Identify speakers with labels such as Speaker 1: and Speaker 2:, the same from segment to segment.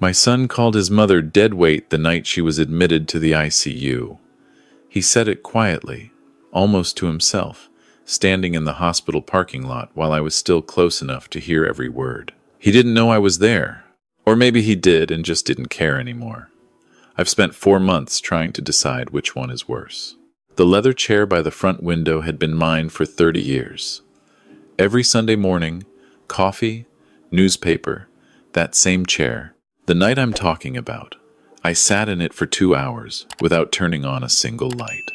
Speaker 1: My son called his mother deadweight the night she was admitted to the ICU. He said it quietly, almost to himself, standing in the hospital parking lot while I was still close enough to hear every word. He didn't know I was there. Or maybe he did and just didn't care anymore. I've spent 4 months trying to decide which one is worse. The leather chair by the front window had been mine for 30 years. Every Sunday morning, coffee, newspaper, that same chair. The night I'm talking about, I sat in it for 2 hours without turning on a single light.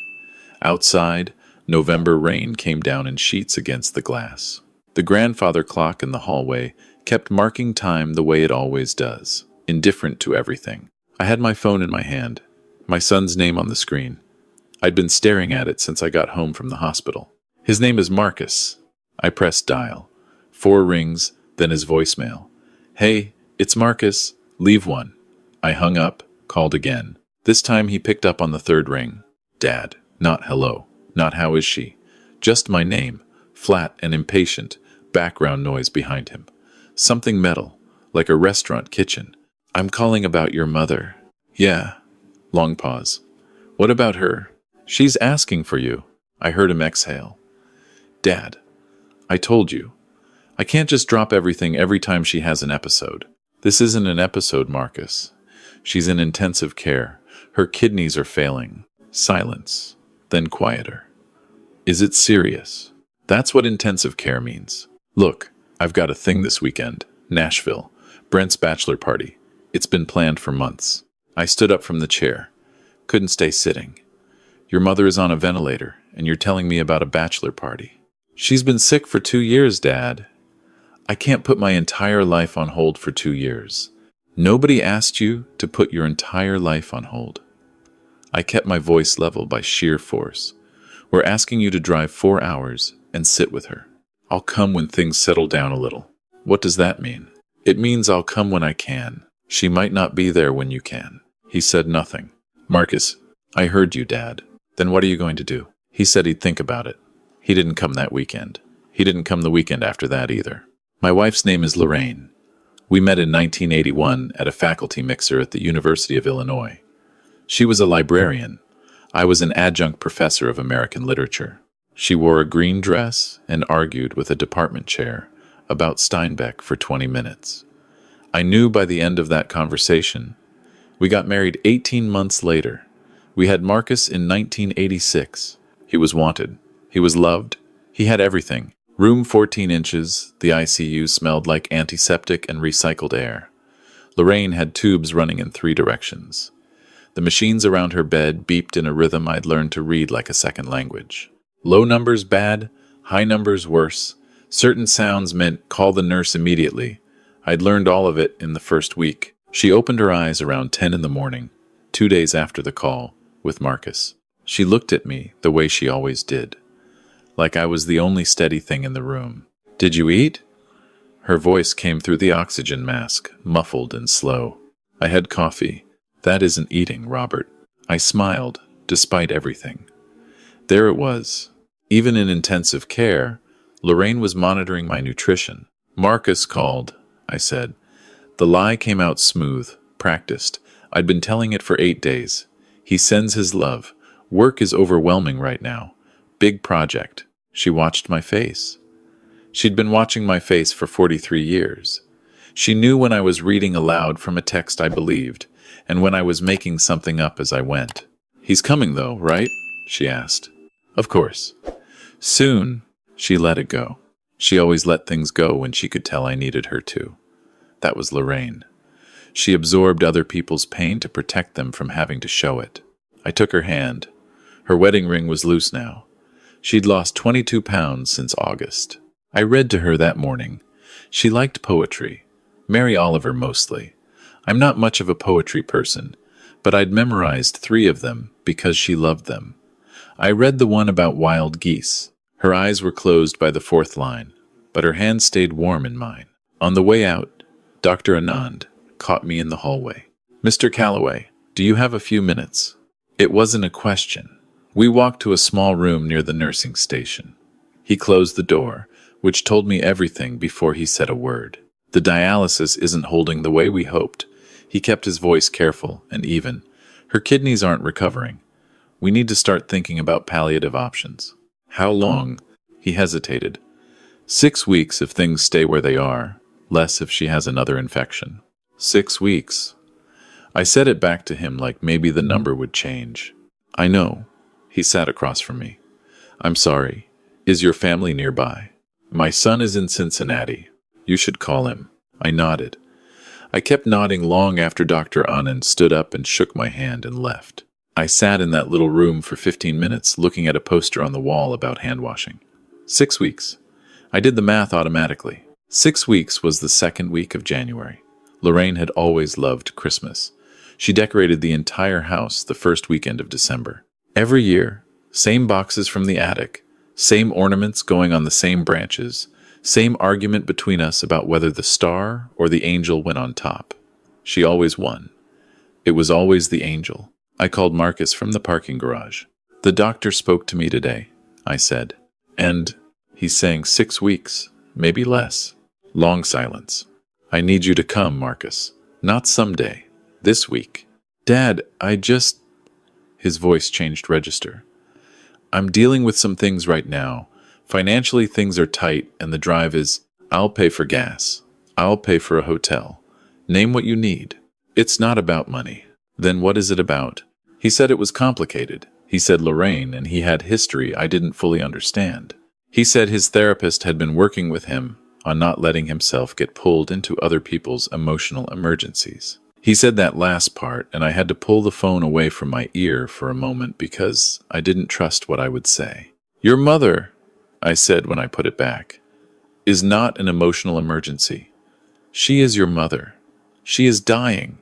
Speaker 1: Outside, November rain came down in sheets against the glass. The grandfather clock in the hallway kept marking time the way it always does, indifferent to everything. I had my phone in my hand, my son's name on the screen. I'd been staring at it since I got home from the hospital. His name is Marcus. I pressed dial. 4 rings, then his voicemail. "Hey, it's Marcus. Leave one." I hung up, called again. This time he picked up on the 3rd ring. Dad, not hello, not how is she. Just my name, flat and impatient, background noise behind him. Something metal, like a restaurant kitchen. "I'm calling about your mother." "Yeah." Long pause. "What about her?" "She's asking for you." I heard him exhale. "Dad, I told you. I can't just drop everything every time she has an episode." "This isn't an episode, Marcus. She's in intensive care. Her kidneys are failing." Silence, then quieter. "Is it serious?" "That's what intensive care means. Look, I've got a thing this weekend. Nashville. Brent's bachelor party. It's been planned for months." I stood up from the chair. Couldn't stay sitting. "Your mother is on a ventilator, and you're telling me about a bachelor party." "She's been sick for 2 years, Dad." "I can't put my entire life on hold for 2 years. Nobody asked you to put your entire life on hold." I kept my voice level by sheer force. "We're asking you to drive 4 hours and sit with her." "I'll come when things settle down a little." "What does that mean?" "It means I'll come when I can. She might not be there when you can." He said nothing. "Marcus, I heard you, Dad. Then what are you going to do?" He said he'd think about it. He didn't come that weekend. He didn't come the weekend after that either. My wife's name is Lorraine. We met in 1981 at a faculty mixer at the University of Illinois. She was a librarian. I was an adjunct professor of American literature. She wore a green dress and argued with a department chair about Steinbeck for 20 minutes. I knew by the end of that conversation. We got married 18 months later. We had Marcus in 1986. He was wanted. He was loved. He had everything. Room 14 inches, the ICU smelled like antiseptic and recycled air. Lorraine had tubes running in 3 directions. The machines around her bed beeped in a rhythm I'd learned to read like a second language. Low numbers bad, high numbers worse. Certain sounds meant call the nurse immediately. I'd learned all of it in the first week. She opened her eyes around 10 in the morning, 2 days after the call, with Marcus. She looked at me the way she always did, like I was the only steady thing in the room. "Did you eat?" Her voice came through the oxygen mask, muffled and slow. "I had coffee." "That isn't eating, Robert." I smiled, despite everything. There it was. Even in intensive care, Lorraine was monitoring my nutrition. "Marcus called," I said. The lie came out smooth, practiced. I'd been telling it for 8 days. "He sends his love. Work is overwhelming right now. Big project." She watched my face. She'd been watching my face for 43 years. She knew when I was reading aloud from a text I believed, and when I was making something up as I went. "He's coming though, right?" she asked. "Of course." "Soon." She let it go. She always let things go when she could tell I needed her to. That was Lorraine. She absorbed other people's pain to protect them from having to show it. I took her hand. Her wedding ring was loose now. She'd lost 22 pounds since August. I read to her that morning. She liked poetry. Mary Oliver mostly. I'm not much of a poetry person, but I'd memorized 3 of them because she loved them. I read the one about wild geese. Her eyes were closed by the 4th line, but her hand stayed warm in mine. On the way out, Dr. Anand caught me in the hallway. "Mr. Calloway, do you have a few minutes?" It wasn't a question. We walked to a small room near the nursing station. He closed the door, which told me everything before he said a word. "The dialysis isn't holding the way we hoped." He kept his voice careful and even. Her kidneys aren't recovering. We need to start thinking about palliative options. How long? He hesitated. 6 weeks if things stay where they are, less if she has another infection. 6 weeks. I said it back to him like maybe the number would change. I know. He sat across from me. I'm sorry. Is your family nearby? My son is in Cincinnati. You should call him. I nodded. I kept nodding long after Dr. Anand stood up and shook my hand and left. I sat in that little room for 15 minutes looking at a poster on the wall about hand washing. 6 weeks. I did the math automatically. 6 weeks was the second week of January. Lorraine had always loved Christmas. She decorated the entire house the first weekend of December. Every year, same boxes from the attic, same ornaments going on the same branches, same argument between us about whether the star or the angel went on top. She always won. It was always the angel. I called Marcus from the parking garage. The doctor spoke to me today, I said. And he's saying 6 weeks, maybe less. Long silence. I need you to come, Marcus. Not someday. This week. Dad, His voice changed register. I'm dealing with some things right now. Financially, things are tight, and the drive is, I'll pay for gas. I'll pay for a hotel. Name what you need. It's not about money. Then what is it about? He said it was complicated. He said Lorraine, and he had history I didn't fully understand. He said his therapist had been working with him on not letting himself get pulled into other people's emotional emergencies. He said that last part, and I had to pull the phone away from my ear for a moment because I didn't trust what I would say. Your mother, I said when I put it back, is not an emotional emergency. She is your mother. She is dying.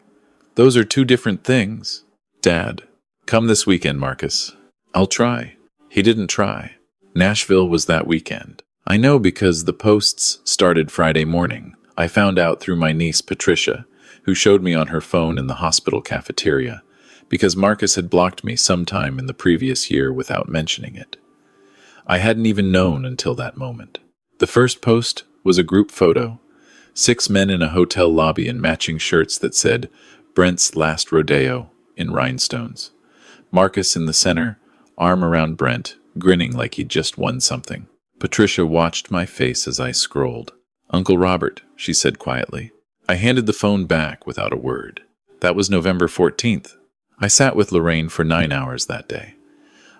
Speaker 1: Those are two different things. Dad, come this weekend, Marcus. I'll try. He didn't try. Nashville was that weekend. I know because the posts started Friday morning. I found out through my niece Patricia, who showed me on her phone in the hospital cafeteria, because Marcus had blocked me sometime in the previous year without mentioning it. I hadn't even known until that moment. The first post was a group photo. 6 men in a hotel lobby in matching shirts that said, Brent's Last Rodeo, in rhinestones. Marcus in the center, arm around Brent, grinning like he'd just won something. Patricia watched my face as I scrolled. Uncle Robert, she said quietly. I handed the phone back without a word. That was November 14th. I sat with Lorraine for 9 hours that day.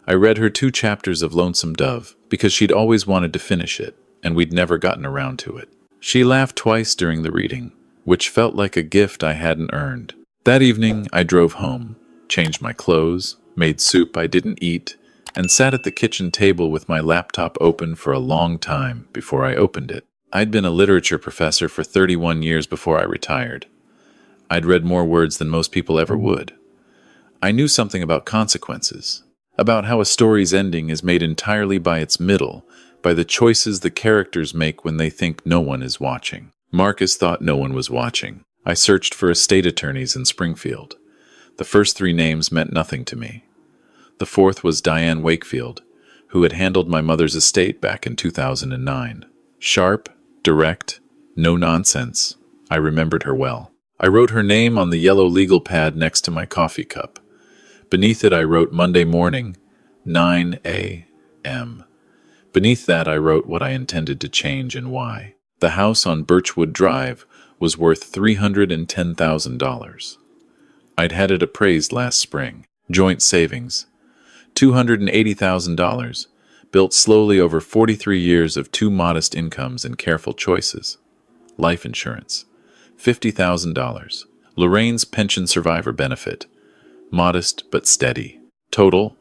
Speaker 1: I read her 2 chapters of Lonesome Dove because she'd always wanted to finish it, and we'd never gotten around to it. She laughed twice during the reading, which felt like a gift I hadn't earned. That evening, I drove home, changed my clothes, made soup I didn't eat, and sat at the kitchen table with my laptop open for a long time before I opened it. I'd been a literature professor for 31 years before I retired. I'd read more words than most people ever would. I knew something about consequences, about how a story's ending is made entirely by its middle, by the choices the characters make when they think no one is watching. Marcus thought no one was watching. I searched for estate attorneys in Springfield. The first 3 names meant nothing to me. The fourth was Diane Wakefield, who had handled my mother's estate back in 2009. Sharp, direct, no nonsense. I remembered her well. I wrote her name on the yellow legal pad next to my coffee cup. Beneath it I wrote Monday morning, 9 a.m. Beneath that I wrote what I intended to change and why. The house on Birchwood Drive was worth $310,000. I'd had it appraised last spring. Joint savings. $280,000, built slowly over 43 years of 2 modest incomes and careful choices. Life insurance. $50,000. Lorraine's pension survivor benefit. Modest but steady. Total,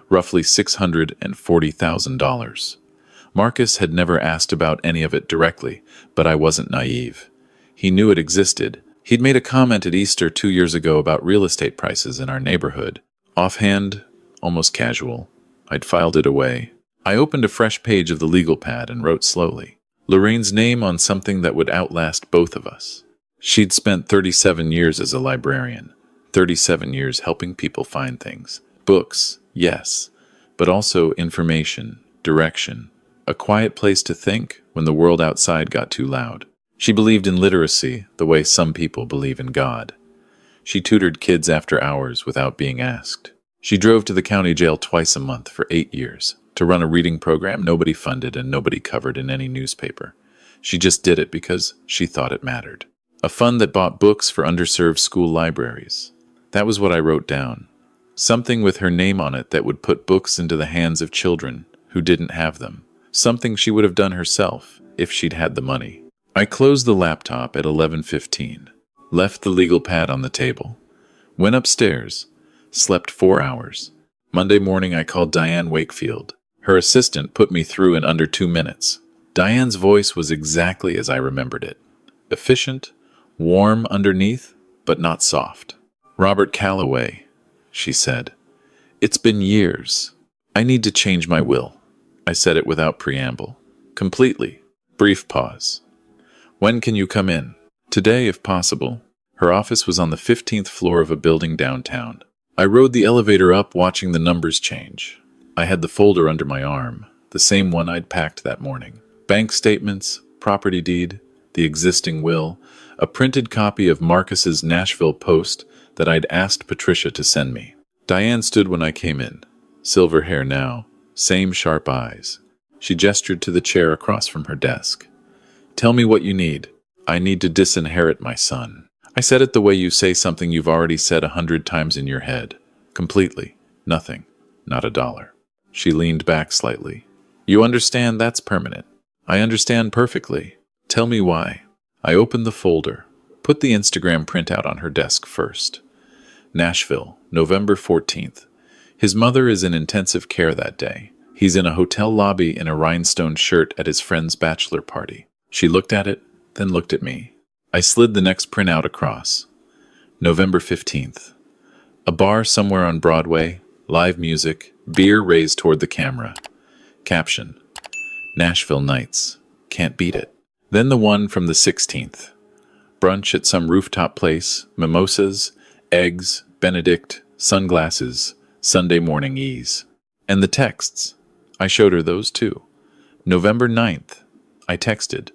Speaker 1: roughly $640,000. Marcus had never asked about any of it directly, but I wasn't naive. He knew it existed. He'd made a comment at Easter 2 years ago about real estate prices in our neighborhood. Offhand, almost casual, I'd filed it away. I opened a fresh page of the legal pad and wrote slowly. Lorraine's name on something that would outlast both of us. She'd spent 37 years as a librarian, 37 years helping people find things. Books, yes, but also information, direction, a quiet place to think when the world outside got too loud. She believed in literacy the way some people believe in God. She tutored kids after hours without being asked. She drove to the county jail twice a month for 8 years to run a reading program nobody funded and nobody covered in any newspaper. She just did it because she thought it mattered. A fund that bought books for underserved school libraries. That was what I wrote down. Something with her name on it that would put books into the hands of children who didn't have them. Something she would have done herself if she'd had the money. I closed the laptop at 11:15, left the legal pad on the table, went upstairs, slept 4 hours. Monday morning I called Diane Wakefield. Her assistant put me through in under 2 minutes. Diane's voice was exactly as I remembered it. Efficient, warm underneath, but not soft. "Robert Calloway," she said. "It's been years. I need to change my will." I said it without preamble. Completely. Brief pause. "When can you come in?" "Today, if possible." Her office was on the 15th floor of a building downtown. I rode the elevator up, watching the numbers change. I had the folder under my arm, the same one I'd packed that morning. Bank statements, property deed, the existing will, a printed copy of Marcus's Nashville Post that I'd asked Patricia to send me. Diane stood when I came in. Silver hair now, same sharp eyes. She gestured to the chair across from her desk. "Tell me what you need." "I need to disinherit my son." I said it the way you say something you've already said 100 times in your head. Completely. Nothing. Not a dollar. She leaned back slightly. "You understand that's permanent." "I understand perfectly. Tell me why." I opened the folder, put the Instagram printout on her desk first. Nashville, November 14th. His mother is in intensive care that day. He's in a hotel lobby in a rhinestone shirt at his friend's bachelor party. She looked at it, then looked at me. I slid the next printout across. November 15th. A bar somewhere on Broadway, live music, beer raised toward the camera. Caption: Nashville Nights. Can't beat it. Then the one from the 16th. Brunch at some rooftop place, mimosas, eggs, Benedict, sunglasses, Sunday morning ease. And the texts. I showed her those too. November 9th. I texted,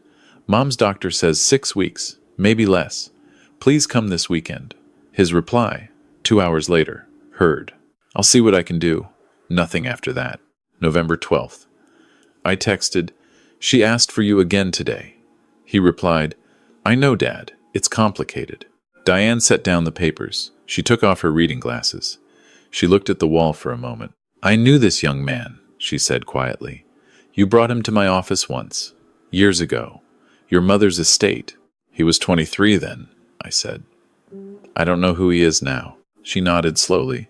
Speaker 1: "Mom's doctor says 6 weeks, maybe less. Please come this weekend." His reply, 2 hours later, heard. "I'll see what I can do." Nothing after that. November 12th. I texted, "She asked for you again today." He replied, "I know, Dad. It's complicated." Diane set down the papers. She took off her reading glasses. She looked at the wall for a moment. "I knew this young man," she said quietly. "You brought him to my office once, years ago. Your mother's estate." "He was 23 then," I said. "I don't know who he is now." She nodded slowly.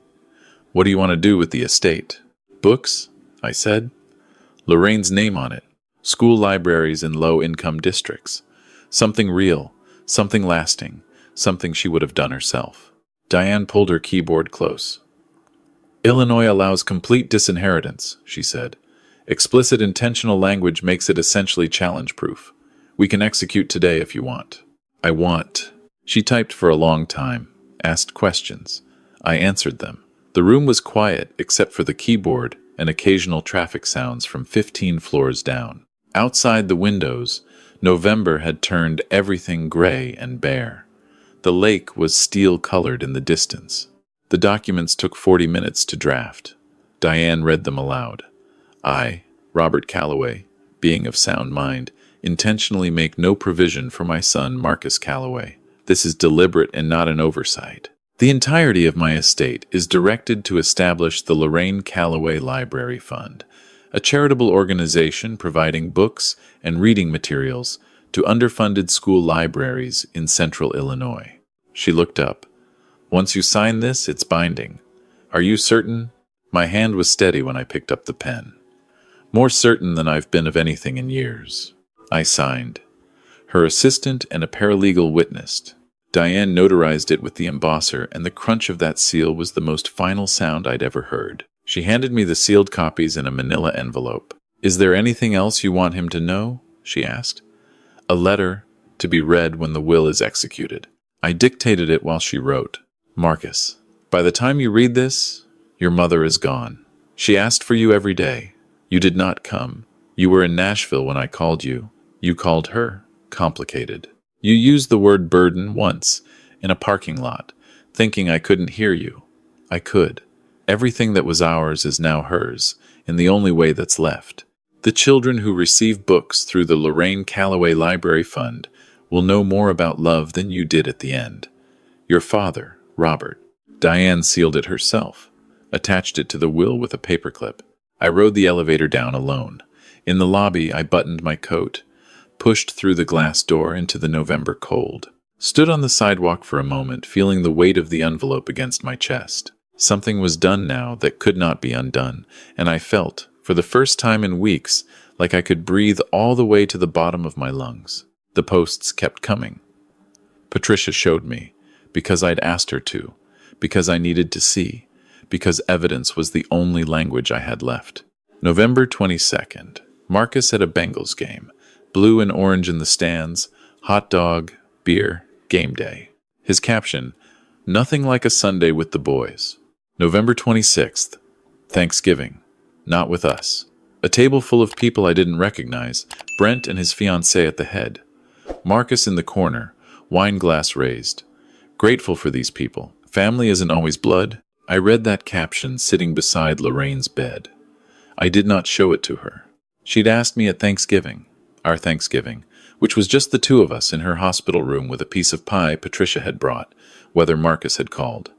Speaker 1: "What do you want to do with the estate?" "Books," I said. "Lorraine's name on it. School libraries in low-income districts. Something real, something lasting, something she would have done herself." Diane pulled her keyboard close. "Illinois allows complete disinheritance," she said. "Explicit intentional language makes it essentially challenge-proof. We can execute today if you want." "I want." She typed for a long time, asked questions. I answered them. The room was quiet except for the keyboard and occasional traffic sounds from 15 floors down. Outside the windows, November had turned everything gray and bare. The lake was steel-colored in the distance. The documents took 40 minutes to draft. Diane read them aloud. "I, Robert Calloway, being of sound mind, intentionally make no provision for my son Marcus Calloway. This is deliberate and not an oversight. The entirety of my estate is directed to establish the Lorraine Calloway Library Fund, a charitable organization providing books and reading materials to underfunded school libraries in central Illinois." She looked up. "Once you sign this, it's binding. Are you certain?" My hand was steady when I picked up the pen. "More certain than I've been of anything in years." I signed. Her assistant and a paralegal witnessed. Diane notarized it with the embosser, and the crunch of that seal was the most final sound I'd ever heard. She handed me the sealed copies in a manila envelope. "Is there anything else you want him to know?" she asked. "A letter to be read when the will is executed." I dictated it while she wrote. "Marcus, by the time you read this, your mother is gone. She asked for you every day. You did not come. You were in Nashville when I called you. You called her complicated. You used the word burden once in a parking lot. thinking I couldn't hear you. I could. Everything that was ours is now hers, in the only way that's left. The children who receive books through the Lorraine Calloway Library Fund will know more about love than you did at the end. Your father, Robert. Diane sealed it herself, attached it to the will with a paperclip. I rode the elevator down alone. In the lobby, I buttoned my coat, pushed through the glass door into the November cold, stood on the sidewalk for a moment, feeling the weight of the envelope against my chest. Something was done now that could not be undone, and I felt, for the first time in weeks, like I could breathe all the way to the bottom of my lungs. The posts kept coming. Patricia showed me, because I'd asked her to, because I needed to see, because evidence was the only language I had left. November 22nd. Marcus at a Bengals game. Blue and orange in the stands, hot dog, beer, game day. His caption, "Nothing like a Sunday with the boys." November 26th. Thanksgiving. Not with us. A table full of people I didn't recognize, Brent and his fiancée at the head. Marcus in the corner, wine glass raised. Grateful for these people. Family isn't always blood. I read that caption sitting beside Lorraine's bed. I did not show it to her. She'd asked me at Thanksgiving, our Thanksgiving, which was just the two of us in her hospital room with a piece of pie Patricia had brought, whether Marcus had called.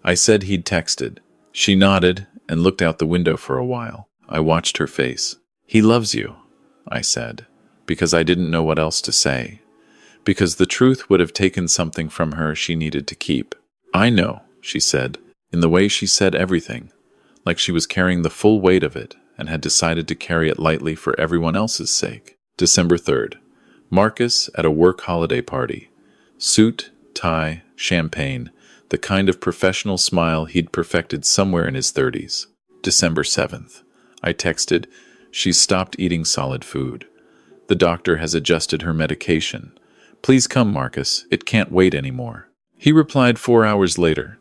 Speaker 1: I said he'd texted. She nodded and looked out the window for a while. I watched her face. "He loves you," I said, because I didn't know what else to say, because the truth would have taken something from her she needed to keep. "I know," she said, in the way she said everything, like she was carrying the full weight of it and had decided to carry it lightly for everyone else's sake. December 3rd. Marcus at a work holiday party. Suit, tie, champagne, the kind of professional smile he'd perfected somewhere in his 30s. December 7th. I texted, "She's stopped eating solid food. The doctor has adjusted her medication. Please come, Marcus. It can't wait anymore." He replied 4 hours later,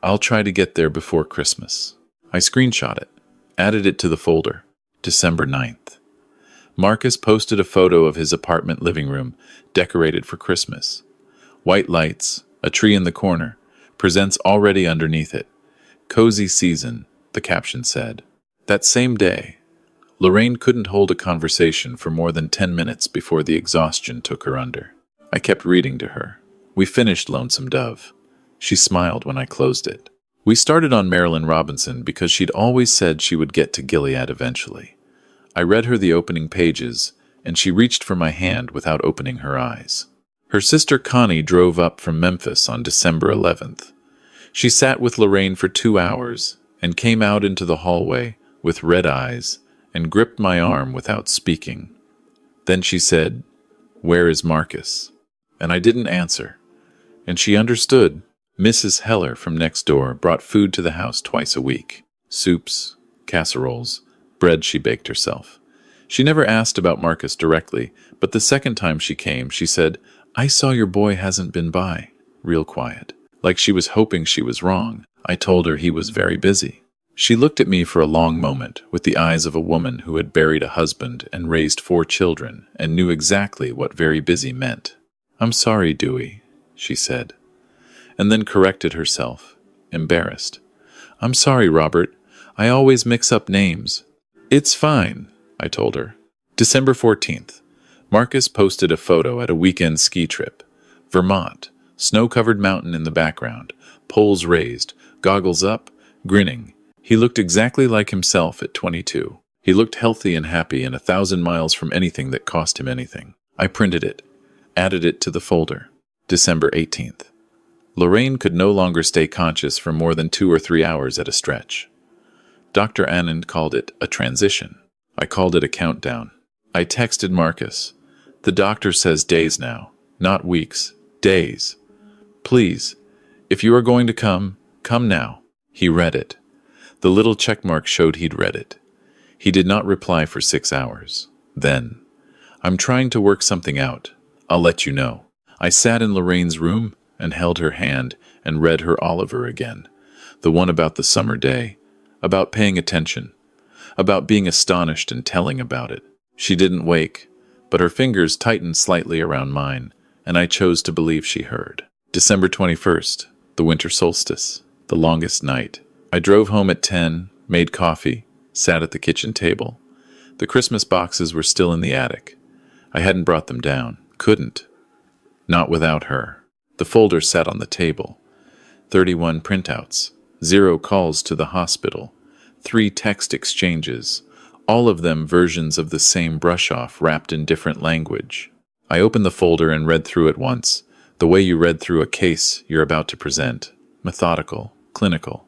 Speaker 1: "I'll try to get there before Christmas." I screenshot it, added it to the folder. December 9th. Marcus posted a photo of his apartment living room, decorated for Christmas. White lights, a tree in the corner, presents already underneath it. "Cozy season," the caption said. That same day, Lorraine couldn't hold a conversation for more than 10 minutes before the exhaustion took her under. I kept reading to her. We finished Lonesome Dove. She smiled when I closed it. We started on Marilyn Robinson because she'd always said she would get to Gilead eventually. I read her the opening pages, and she reached for my hand without opening her eyes. Her sister Connie drove up from Memphis on December 11th. She sat with Lorraine for 2 hours and came out into the hallway with red eyes and gripped my arm without speaking. Then she said, "Where is Marcus?" And I didn't answer. And she understood. Mrs. Heller from next door brought food to the house twice a week. Soups, casseroles, bread she baked herself. She never asked about Marcus directly, but the second time she came, she said, "I saw your boy hasn't been by," real quiet. Like she was hoping she was wrong. I told her he was very busy. She looked at me for a long moment, with the eyes of a woman who had buried a husband and raised 4 children and knew exactly what very busy meant. "I'm sorry, Dewey," she said, and then corrected herself, embarrassed. "I'm sorry, Robert. I always mix up names." "It's fine," I told her. December 14th. Marcus posted a photo at a weekend ski trip. Vermont, snow-covered mountain in the background, poles raised, goggles up, grinning. He looked exactly like himself at 22. He looked healthy and happy and 1,000 miles from anything that cost him anything. I printed it, added it to the folder. December 18th. Lorraine could no longer stay conscious for more than 2 or 3 hours at a stretch. Dr. Anand called it a transition. I called it a countdown. I texted Marcus. "The doctor says days now, not weeks, days. Please, if you are going to come, come now." He read it. The little checkmark showed he'd read it. He did not reply for 6 hours. Then, "I'm trying to work something out. I'll let you know." I sat in Lorraine's room and held her hand and read her Oliver again, the one about the summer day, about paying attention, about being astonished and telling about it. She didn't wake, but her fingers tightened slightly around mine, and I chose to believe she heard. December 21st. The winter solstice. The longest night. I drove home at 10, made coffee, sat at the kitchen table. The Christmas boxes were still in the attic. I hadn't brought them down. Couldn't. Not without her. The folder sat on the table. 31 printouts. 0 calls to the hospital. 3 text exchanges. All of them versions of the same brush-off wrapped in different language. I opened the folder and read through it once, the way you read through a case you're about to present. Methodical, clinical.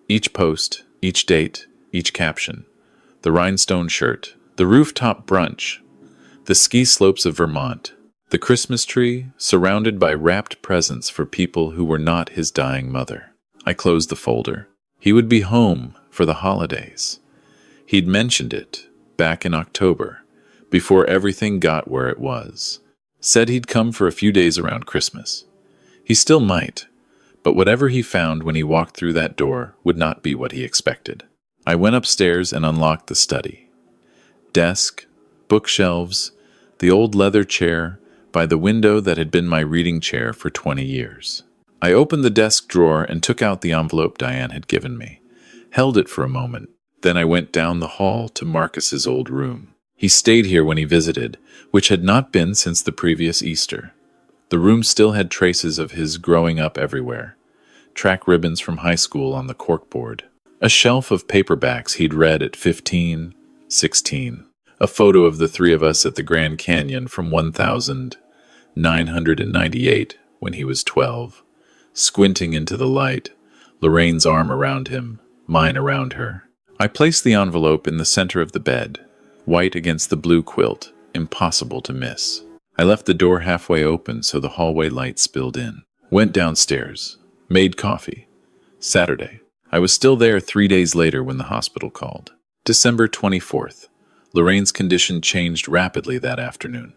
Speaker 1: Each post, each date, each caption. The rhinestone shirt, the rooftop brunch, the ski slopes of Vermont, the Christmas tree surrounded by wrapped presents for people who were not his dying mother. I closed the folder. He would be home for the holidays. He'd mentioned it back in October, before everything got where it was. Said he'd come for a few days around Christmas. He still might, but whatever he found when he walked through that door would not be what he expected. I went upstairs and unlocked the study. Desk, bookshelves, the old leather chair by the window that had been my reading chair for 20 years. I opened the desk drawer and took out the envelope Diane had given me, held it for a moment. Then I went down the hall to Marcus's old room. He stayed here when he visited, which had not been since the previous Easter. The room still had traces of his growing up everywhere. Track ribbons from high school on the corkboard. A shelf of paperbacks he'd read at 15, 16. A photo of the 3 of us at the Grand Canyon from 1998 when he was 12. Squinting into the light, Lorraine's arm around him, mine around her. I placed the envelope in the center of the bed, white against the blue quilt, impossible to miss. I left the door halfway open so the hallway light spilled in. Went downstairs, made coffee. Saturday. I was still there 3 days later when the hospital called. December 24th. Lorraine's condition changed rapidly that afternoon.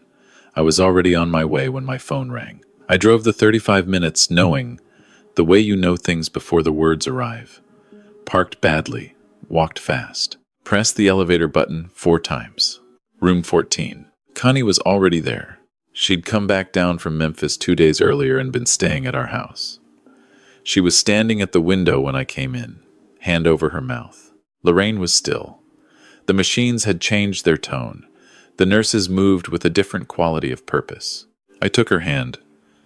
Speaker 1: I was already on my way when my phone rang. I drove the 35 minutes knowing the way you know things before the words arrive. Parked badly. Walked fast. Pressed the elevator button 4 times. Room 14. Connie was already there. She'd come back down from Memphis 2 days earlier and been staying at our house. She was standing at the window when I came in, hand over her mouth. Lorraine was still. The machines had changed their tone. The nurses moved with a different quality of purpose. I took her hand.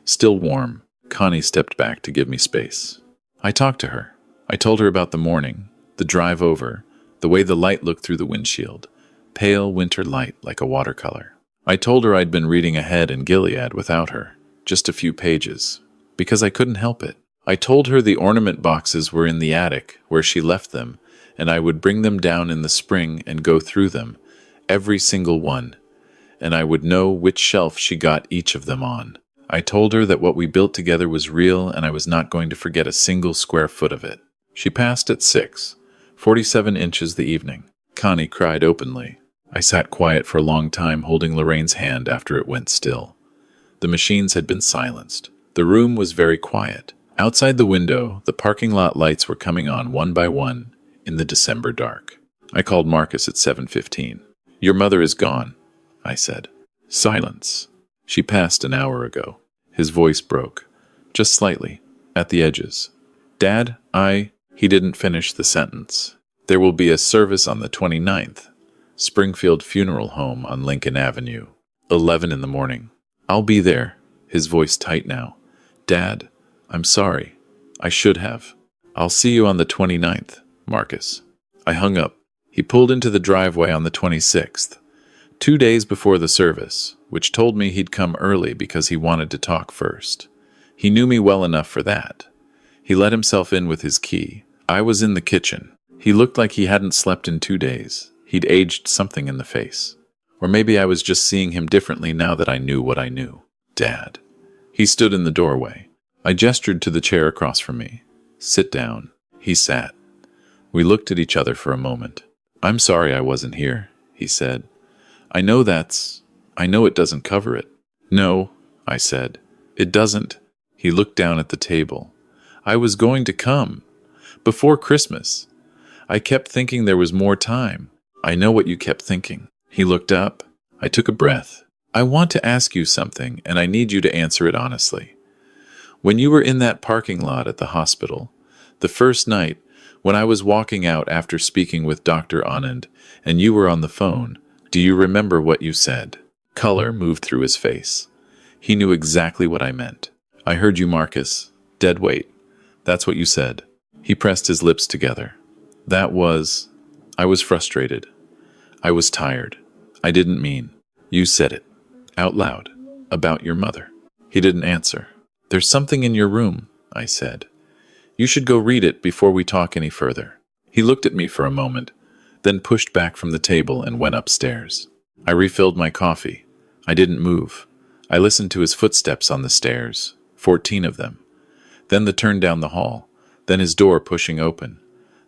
Speaker 1: Still warm, Connie stepped back to give me space. I talked to her. I told her about the morning, the drive over, the way the light looked through the windshield, pale winter light like a watercolor. I told her I'd been reading ahead in Gilead without her, just a few pages, because I couldn't help it. I told her the ornament boxes were in the attic where she left them, and I would bring them down in the spring and go through them, every single one, and I would know which shelf she got each of them on. I told her that what we built together was real and I was not going to forget a single square foot of it. She passed at 6, 47 inches the evening. Connie cried openly. I sat quiet for a long time holding Lorraine's hand after it went still. The machines had been silenced. The room was very quiet. Outside the window, the parking lot lights were coming on one by one in the December dark. I called Marcus at 7:15. Your mother is gone, I said. Silence. She passed an hour ago. His voice broke, just slightly, at the edges. Dad, He didn't finish the sentence. There will be a service on the 29th. Springfield Funeral Home on Lincoln Avenue. 11 in the morning. I'll be there. His voice tight now. Dad, I'm sorry. I should have. I'll see you on the 29th, Marcus. I hung up. He pulled into the driveway on the 26th, 2 days before the service, which told me he'd come early because he wanted to talk first. He knew me well enough for that. He let himself in with his key. I was in the kitchen. He looked like he hadn't slept in 2 days. He'd aged something in the face. Or maybe I was just seeing him differently now that I knew what I knew. Dad. He stood in the doorway. I gestured to the chair across from me. Sit down. He sat. We looked at each other for a moment. I'm sorry I wasn't here, he said. I know it doesn't cover it. No, I said. It doesn't. He looked down at the table. I was going to come. Before Christmas. I kept thinking there was more time. I know what you kept thinking. He looked up. I took a breath. I want to ask you something, and I need you to answer it honestly. When you were in that parking lot at the hospital, the first night, when I was walking out after speaking with Dr. Anand, and you were on the phone, do you remember what you said? Color moved through his face. He knew exactly what I meant. I heard you, Marcus. Dead weight. That's what you said. He pressed his lips together. I was frustrated. I was tired. I didn't mean. You said it. Out loud. About your mother. He didn't answer. There's something in your room, I said. You should go read it before we talk any further. He looked at me for a moment, then pushed back from the table and went upstairs. I refilled my coffee. I didn't move. I listened to his footsteps on the stairs, 14 of them. Then the turn down the hall, then his door pushing open,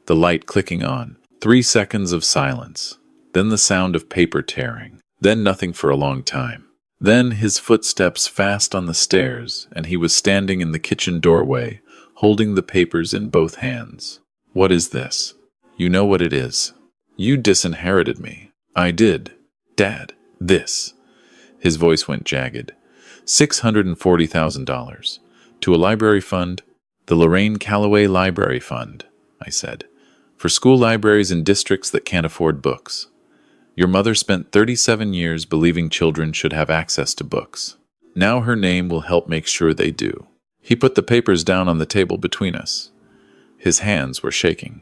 Speaker 1: the light clicking on, 3 seconds of silence, then the sound of paper tearing, then nothing for a long time. Then his footsteps fast on the stairs, and he was standing in the kitchen doorway, holding the papers in both hands. What is this? You know what it is. You disinherited me. I did. Dad, this. His voice went jagged. $640,000. To a library fund, the Lorraine Calloway Library Fund, I said, for school libraries in districts that can't afford books. Your mother spent 37 years believing children should have access to books. Now her name will help make sure they do. He put the papers down on the table between us. His hands were shaking.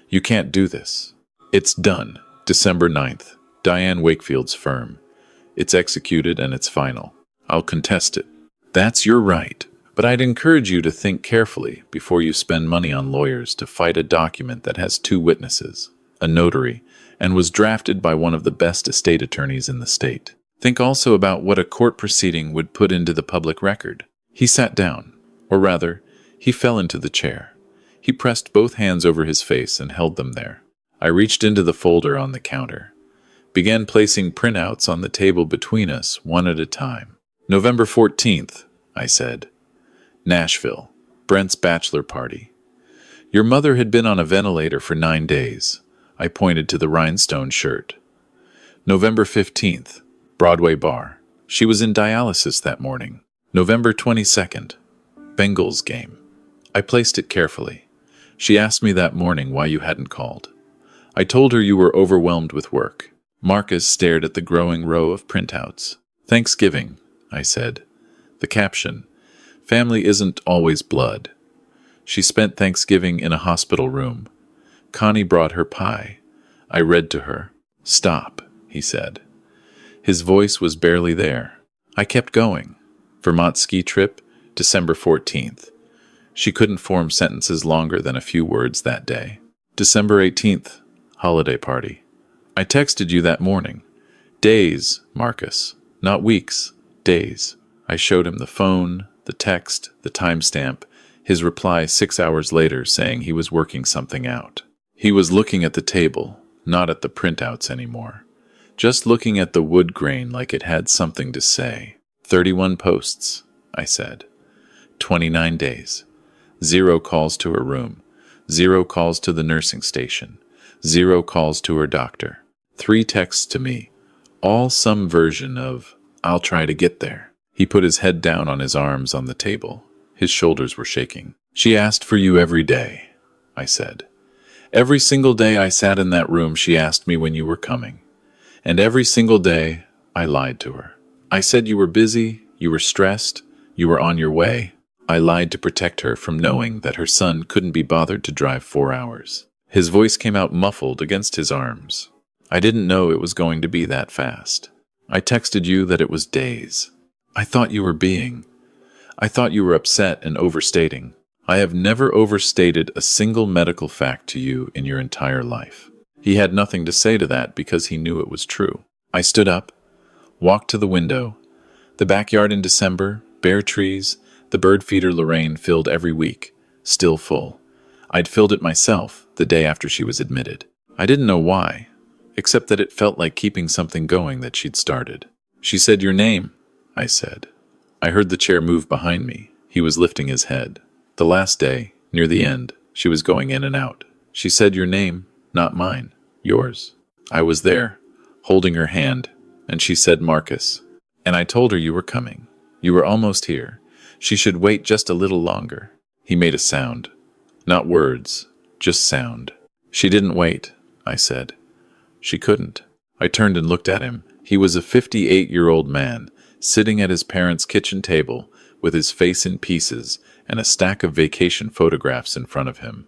Speaker 1: You can't do this. It's done. December 9th. Diane Wakefield's firm. It's executed and it's final. I'll contest it. That's your right. But I'd encourage you to think carefully before you spend money on lawyers to fight a document that has 2 witnesses, a notary, and was drafted by one of the best estate attorneys in the state. Think also about what a court proceeding would put into the public record. He sat down, or rather, he fell into the chair. He pressed both hands over his face and held them there. I reached into the folder on the counter, began placing printouts on the table between us, one at a time. November 14th, I said. Nashville, Brent's bachelor party. Your mother had been on a ventilator for 9 days. I pointed to the rhinestone shirt. November 15th, Broadway bar. She was in dialysis that morning. November 22nd, Bengals game. I placed it carefully. She asked me that morning why you hadn't called. I told her you were overwhelmed with work. Marcus stared at the growing row of printouts. Thanksgiving, I said. The caption, family isn't always blood. She spent Thanksgiving in a hospital room. Connie brought her pie. I read to her. Stop, he said. His voice was barely there. I kept going. Vermont ski trip, December 14th. She couldn't form sentences longer than a few words that day. December 18th, holiday party. I texted you that morning. Days, Marcus. Not weeks. Days. I showed him the phone, the text, the timestamp, his reply 6 hours later saying he was working something out. He was looking at the table, not at the printouts anymore. Just looking at the wood grain like it had something to say. 31 posts, I said. 29 days. 0 calls to her room. 0 calls to the nursing station. 0 calls to her doctor. 3 texts to me. All some version of, I'll try to get there. He put his head down on his arms on the table. His shoulders were shaking. She asked for you every day, I said. Every single day I sat in that room, she asked me when you were coming. And every single day, I lied to her. I said you were busy, you were stressed, you were on your way. I lied to protect her from knowing that her son couldn't be bothered to drive 4 hours. His voice came out muffled against his arms. I didn't know it was going to be that fast. I texted you that it was days. I thought you were upset and overstating. I have never overstated a single medical fact to you in your entire life. He had nothing to say to that because he knew it was true. I stood up, walked to the window. The backyard in December, bare trees, the bird feeder Lorraine filled every week, still full. I'd filled it myself the day after she was admitted. I didn't know why, except that it felt like keeping something going that she'd started. She said your name, I said. I heard the chair move behind me. He was lifting his head. The last day, near the end, she was going in and out. She said your name, not mine, yours. I was there, holding her hand, and she said Marcus. And I told her you were coming. You were almost here. She should wait just a little longer. He made a sound. Not words, just sound. She didn't wait, I said. She couldn't. I turned and looked at him. He was a 58-year-old man, sitting at his parents' kitchen table, with his face in pieces and a stack of vacation photographs in front of him.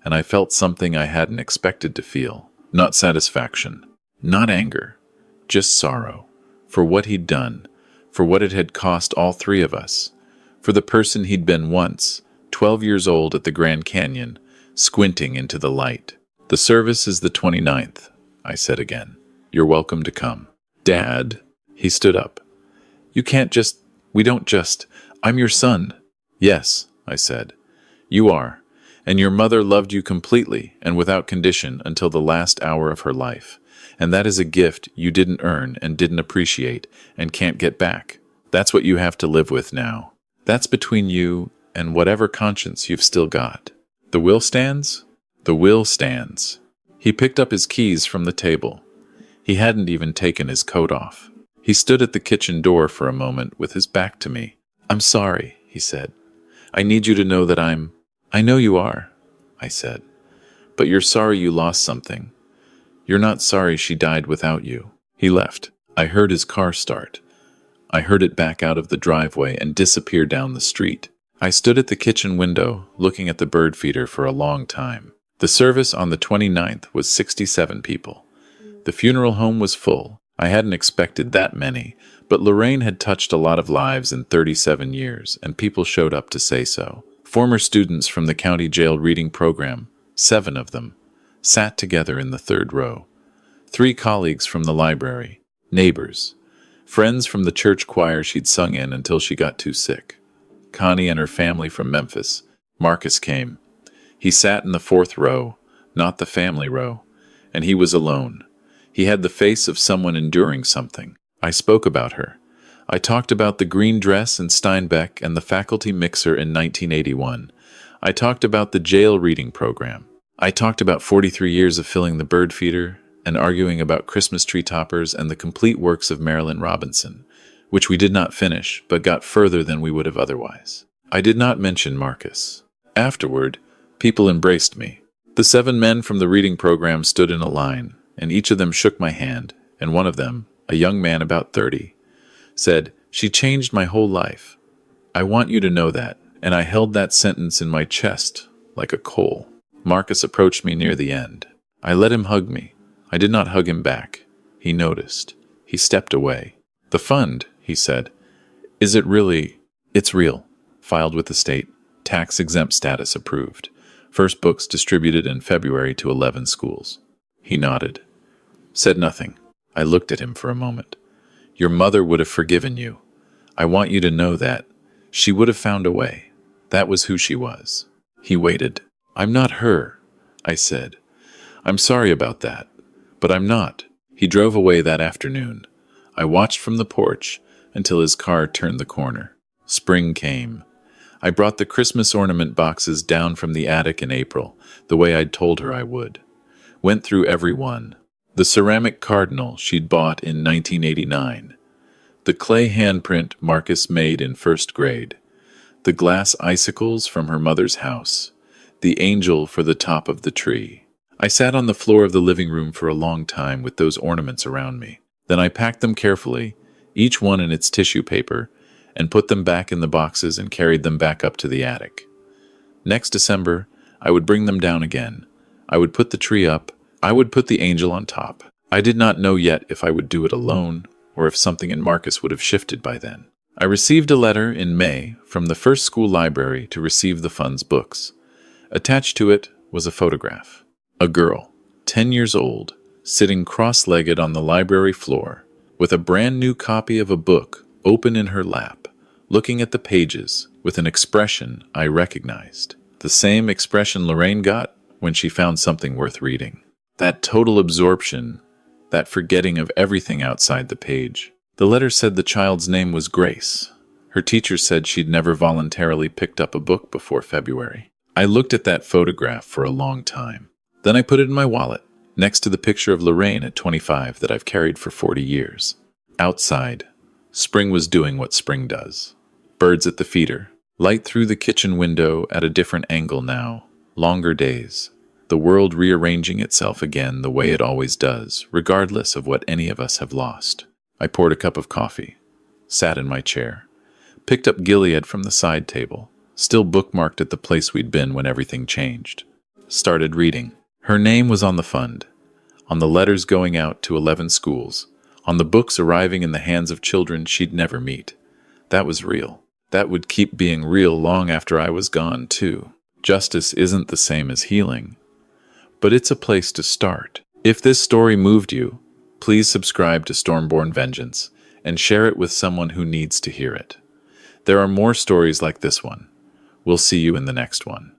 Speaker 1: And I felt something I hadn't expected to feel. Not satisfaction, not anger, just sorrow. For what he'd done, for what it had cost all three of us, for the person he'd been once, 12 years old at the Grand Canyon, squinting into the light. The service is the 29th, I said again. You're welcome to come. Dad, he stood up. We don't just, I'm your son. Yes, I said. You are, and your mother loved you completely and without condition until the last hour of her life. And that is a gift you didn't earn and didn't appreciate and can't get back. That's what you have to live with now. That's between you and whatever conscience you've still got. The will stands? The will stands. He picked up his keys from the table. He hadn't even taken his coat off. He stood at the kitchen door for a moment with his back to me. I'm sorry, he said. I need you to know that I know you are, I said. But you're sorry you lost something. You're not sorry she died without you. He left. I heard his car start. I heard it back out of the driveway and disappear down the street. I stood at the kitchen window, looking at the bird feeder for a long time. The service on the 29th was 67 people. The funeral home was full. I hadn't expected that many, but Lorraine had touched a lot of lives in 37 years, and people showed up to say so. Former students from the county jail reading program, 7 of them, sat together in the third row. 3 colleagues from the library, neighbors, friends from the church choir she'd sung in until she got too sick. Connie and her family from Memphis. Marcus came. He sat in the 4th row, not the family row, and he was alone. He had the face of someone enduring something. I spoke about her. I talked about the green dress in Steinbeck and the faculty mixer in 1981. I talked about the jail reading program. I talked about 43 years of filling the bird feeder and arguing about Christmas tree toppers and the complete works of Marilyn Robinson, which we did not finish, but got further than we would have otherwise. I did not mention Marcus. Afterward, people embraced me. The 7 men from the reading program stood in a line, and each of them shook my hand, and one of them, a young man about 30, said, "She changed my whole life. I want you to know that," and I held that sentence in my chest like a coal. Marcus approached me near the end. I let him hug me. I did not hug him back. He noticed. He stepped away. "The fund," he said. "Is it really?" "It's real. Filed with the state. Tax-exempt status approved. First books distributed in February to 11 schools." He nodded. Said nothing. I looked at him for a moment. "Your mother would have forgiven you. I want you to know that. She would have found a way. That was who she was." He waited. "I'm not her," I said. "I'm sorry about that, but I'm not." He drove away that afternoon. I watched from the porch until his car turned the corner. Spring came. I brought the Christmas ornament boxes down from the attic in April, the way I'd told her I would. Went through every one. The ceramic cardinal she'd bought in 1989. The clay handprint Marcus made in 1st grade. The glass icicles from her mother's house. The angel for the top of the tree. I sat on the floor of the living room for a long time with those ornaments around me. Then I packed them carefully, each one in its tissue paper, and put them back in the boxes and carried them back up to the attic. Next December, I would bring them down again. I would put the tree up. I would put the angel on top. I did not know yet if I would do it alone or if something in Marcus would have shifted by then. I received a letter in May from the first school library to receive the fund's books. Attached to it was a photograph. A girl, 10 years old, sitting cross-legged on the library floor, with a brand new copy of a book open in her lap, looking at the pages with an expression I recognized. The same expression Lorraine got when she found something worth reading. That total absorption, that forgetting of everything outside the page. The letter said the child's name was Grace. Her teacher said she'd never voluntarily picked up a book before February. I looked at that photograph for a long time. Then I put it in my wallet, next to the picture of Lorraine at 25 that I've carried for 40 years. Outside, spring was doing what spring does. Birds at the feeder, Light through the kitchen window at a different angle now. Longer days. The world rearranging itself again the way it always does, regardless of what any of us have lost. I poured a cup of coffee, sat in my chair, picked up Gilead from the side table, still bookmarked at the place we'd been when everything changed. Started reading. Her name was on the fund, on the letters going out to 11 schools, on the books arriving in the hands of children she'd never meet. That was real. That would keep being real long after I was gone, too. Justice isn't the same as healing, but it's a place to start. If this story moved you, please subscribe to Stormborn Vengeance and share it with someone who needs to hear it. There are more stories like this one. We'll see you in the next one.